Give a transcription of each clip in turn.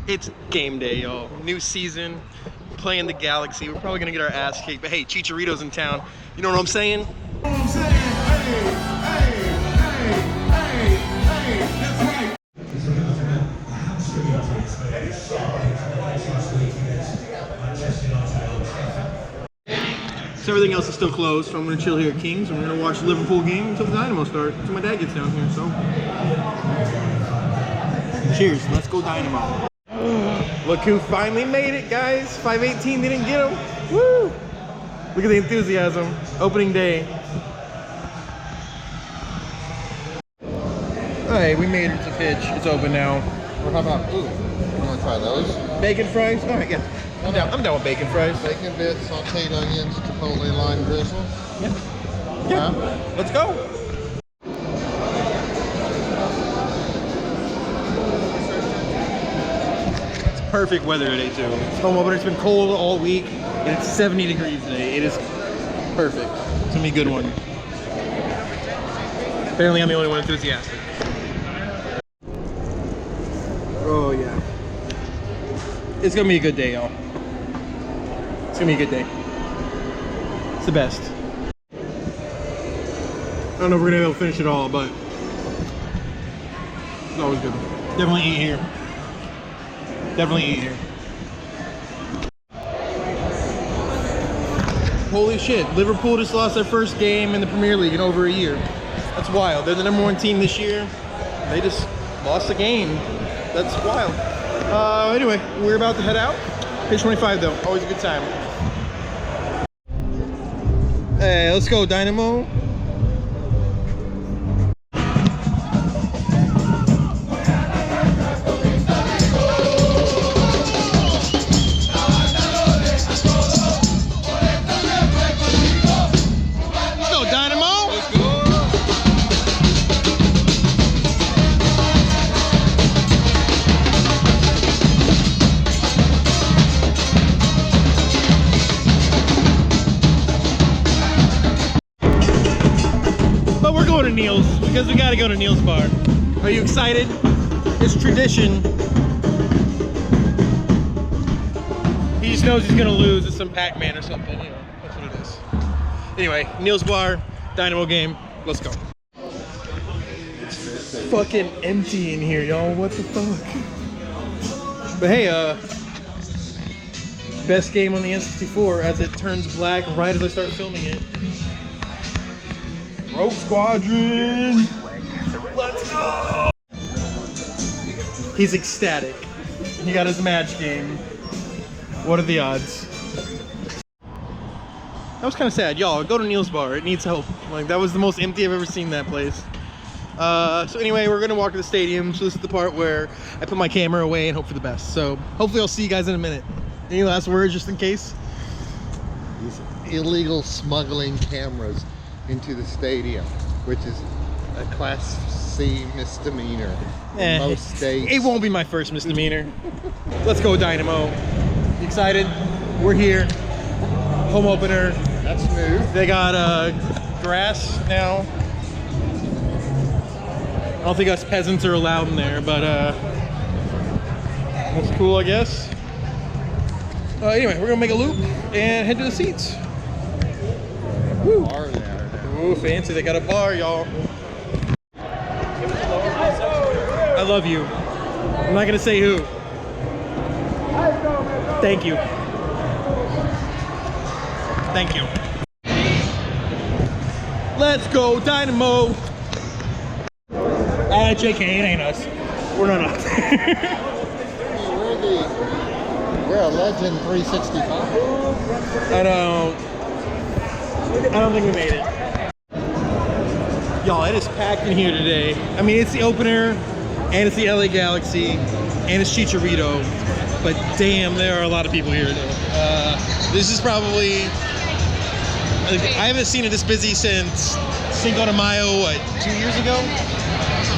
It's game day, y'all. New season, playing the Galaxy. We're probably gonna get our ass kicked, but hey, Chicharito's in town. You know what I'm saying? You know what I'm saying? Hey, that's right. So everything else is still closed, so I'm gonna chill here at Kings. I'm gonna watch the Liverpool game until the Dynamo start, until my dad gets down here, so. Cheers, let's go Dynamo. Look who finally made it, guys. 518, they didn't get him. Woo! Look at the enthusiasm. Opening day. Alright, we made it to pitch. It's open now. Well, how about, ooh, you want to try those? Bacon fries? Alright, yeah. I'm down with bacon fries. Bacon bits, sauteed onions, chipotle lime drizzle. Yeah. Let's go. It's perfect weather today too. It's home opener. It's been cold all week, and it's 70 degrees today. It is perfect. It's gonna be a good one. Apparently, I'm the only one enthusiastic. Oh yeah. It's gonna be a good day, y'all. It's gonna be a good day. It's the best. I don't know if we're gonna be able to finish it all, but it's always good. Definitely eat here. Definitely eat here. Holy shit, Liverpool just lost their first game in the Premier League in over a year. That's wild. They're the #1 team this year. They just lost a game. That's wild. Anyway, we're about to head out. Pitch 25 though, always a good time. Hey, let's go Dynamo. To Neil's because we got to go to Neil's Bar. Are you excited? It's tradition. He just knows he's gonna lose at some Pac-Man or something. You know, that's what it is. Anyway, Neil's Bar, Dynamo game. Let's go. It's fucking empty in here, y'all. What the fuck? But hey, best game on the N64 as it turns black right as I start filming it. Rogue Squadron! Let's go! He's ecstatic. He got his match game. What are the odds? That was kind of sad. Y'all, go to Neil's Bar. It needs help. Like, that was the most empty I've ever seen that place. So anyway, we're gonna walk to the stadium. So this is the part where I put my camera away and hope for the best. So hopefully I'll see you guys in a minute. Any last words just in case? These illegal smuggling cameras into the stadium, which is a Class C misdemeanor in most states. It won't be my first misdemeanor. Let's go Dynamo. You excited? We're here. Home opener. That's new. They got grass now. I don't think us peasants are allowed in there, but that's cool, I guess. Anyway, we're gonna make a loop and head to the seats. Woo. Bar there. Ooh, fancy. They got a bar, y'all. I love you. I'm not gonna say who. Thank you. Thank you. Let's go, Dynamo. JK, it ain't us. We're not us. We're a Legend 365. I don't think we made it. Y'all, it is packed in here today. I mean, it's the opener, and it's the LA Galaxy, and it's Chicharito. But damn, there are a lot of people here today. This is probably, I haven't seen it this busy since Cinco de Mayo, what, 2 years ago?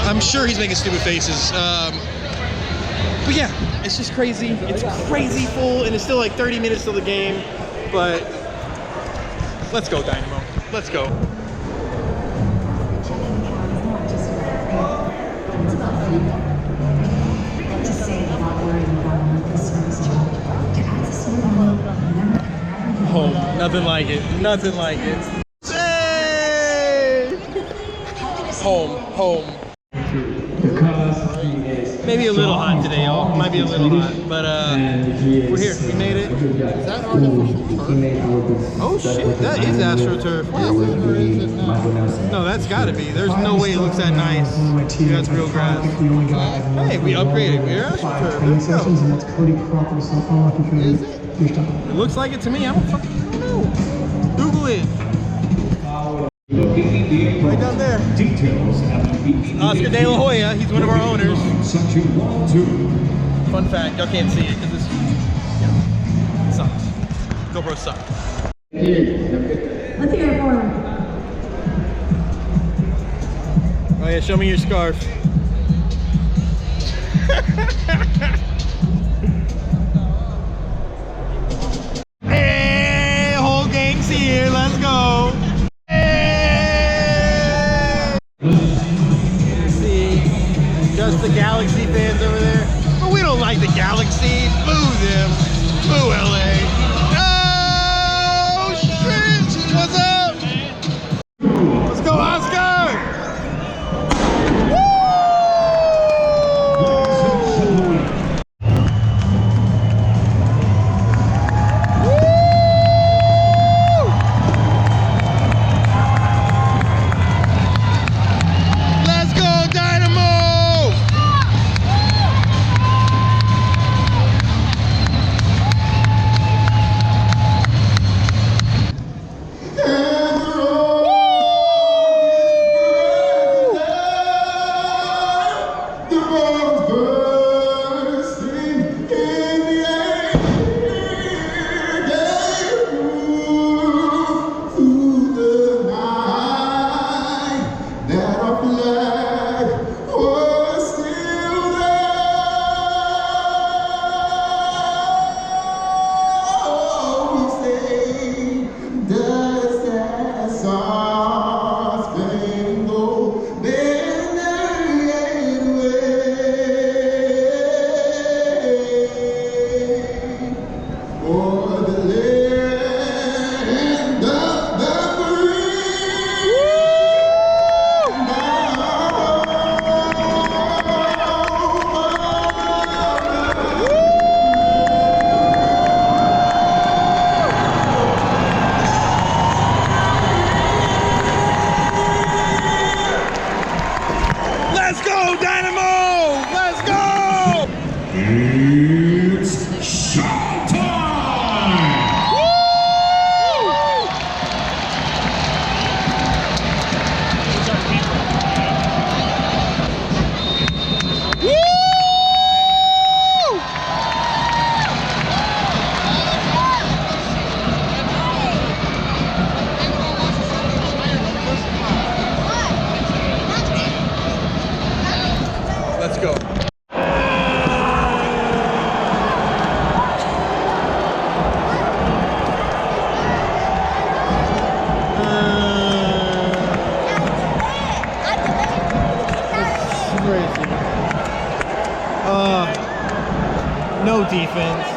I'm sure he's making stupid faces. But yeah, it's just crazy. It's crazy full, and it's still like 30 minutes till the game. But let's go, Dynamo. Let's go. To say I'm not wearing Nothing like it. Nothing like it. Hey! Home. Maybe a little hot today, y'all. Might be a little hot, but we're here. We made it. Is that artificial turf? Oh shit, that is AstroTurf. Yeah, where is it now? No, that's gotta be. There's no way it looks that nice. That's real grass. Hey, we upgraded. We're AstroTurf. There we go. Is it? It looks like it to me. I don't know. Google it. Right down there. Details Oscar De La Hoya. He's one of our owners. Section 1, 2. Fun fact, y'all can't see it because this it sucks. GoPro sucks. Let's hear it for him. Oh yeah, show me your scarf. Hey, whole gang's here. Let's go. Hey. See, just the Galaxy fans over there. But we don't like the Galaxy. Boo them. Boo LA. Oh shit! What's up? Let's go, Oscar! Let's go, Dynamo! Let's go, Dynamo! Let's go! It's showtime! Let's go. No defense,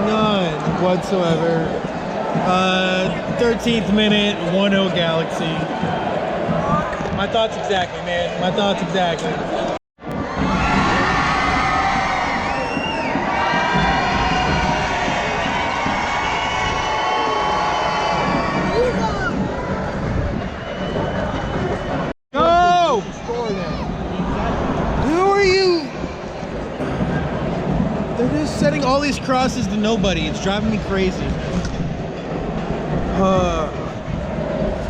none whatsoever. 13th minute, 1-0 Galaxy. My thoughts exactly, man. My thoughts exactly. Go! Who are you? They're just setting all these crosses to nobody. It's driving me crazy.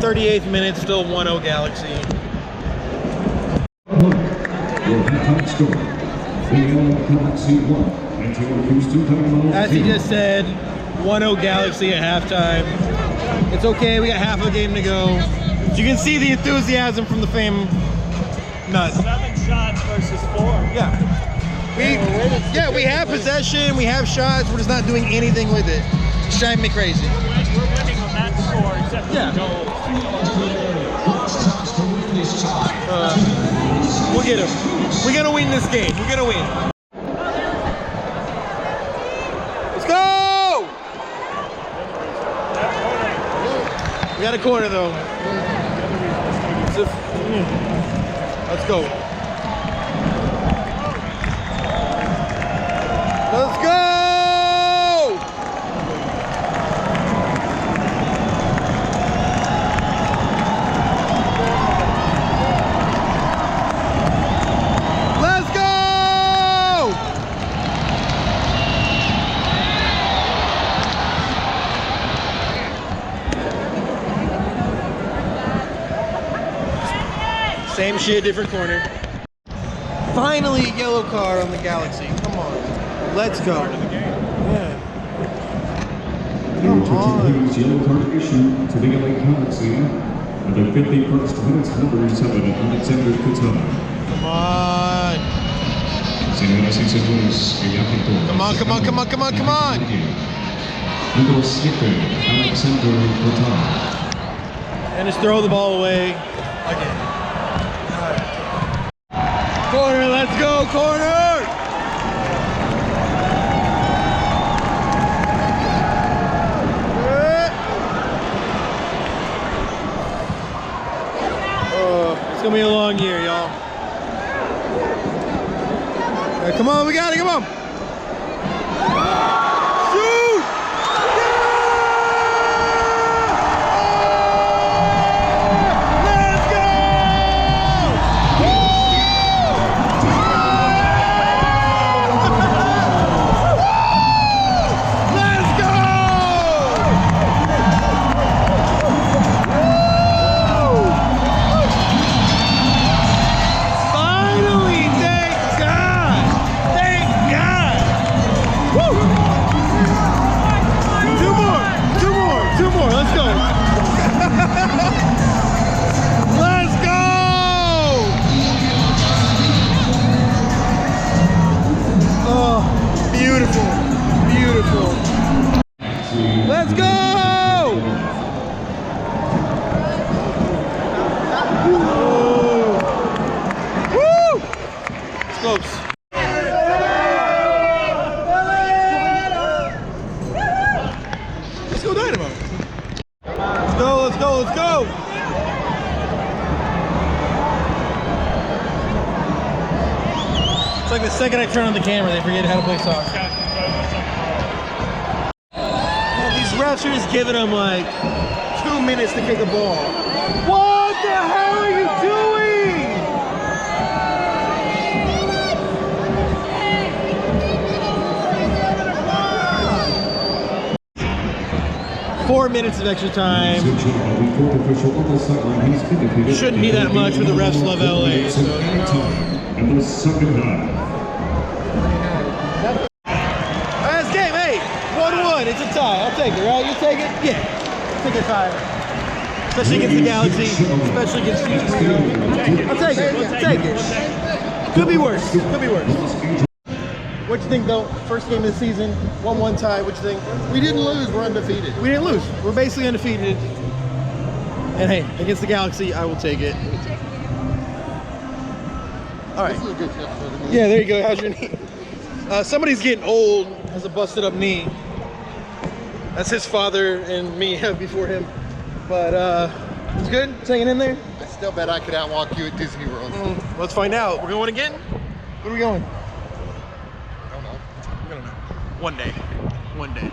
38th minute, still 1-0 Galaxy. Your halftime score. Real Galaxy 1 and your Houston Dynamo. As he just said, 1-0 Galaxy at halftime. It's okay, we got half a game to go. You can see the enthusiasm from the fam. Nuts. 7 shots versus 4. Yeah. We have possession, we have shots, we're just not doing anything with it. It's driving me crazy. We're winning on that score, except for Yeah. the goal. We'll get him. We're gonna win this game. We're gonna win. Let's go! We got a corner though. Let's go. Let's go! Let's go! Same shit, different corner. Finally, a yellow card on the Galaxy. Come on. Let's go. Yeah. Come on. Yellow card issued to the LA Galaxy. And the 51st minute, number 7, Alexander Couture. Come on. Señoras y señores, Come on, come on, come on, come on, come on. Number 7, Alexander Couture. And just throw the ball away again. Corner, let's go, corner! It's gonna be a long year, y'all. Come on, we got it, come on! Shoot! Let's go! Let's go! Finally, thank God! Thank God! Woo! Two more, let's go! Let's go! Oh, beautiful, beautiful. Let's go! Woo! It's close. Let's go Dynamo. Let's go, let's go, let's go! It's like the second I turn on the camera, they forget how to play soccer. Man, these refs are just giving them like 2 minutes to kick a ball. What the hell are you doing? Four minutes of extra time. Shouldn't be that much, but the refs love LA, so you know. And the second half. Last game, hey, 1-1, it's a tie. I'll take it, right? You take it? Yeah, take a tie. Especially against the Galaxy, especially against you. I'll take it, I'll take it. Could be worse, could be worse. What you think though? First game of the season, 1-1 tie, what you think? We didn't lose, we're undefeated. We didn't lose, we're basically undefeated. And hey, against the Galaxy, I will take it. All right. This is a good tip for the knee. Yeah, there you go. How's your knee? Somebody's getting old, has a busted up knee. That's his father and me before him. But it's good. It's hanging in there. I still bet I could outwalk you at Disney World. Let's find out. We're going again? Where are we going? I don't know. We're gonna know. One day. One day.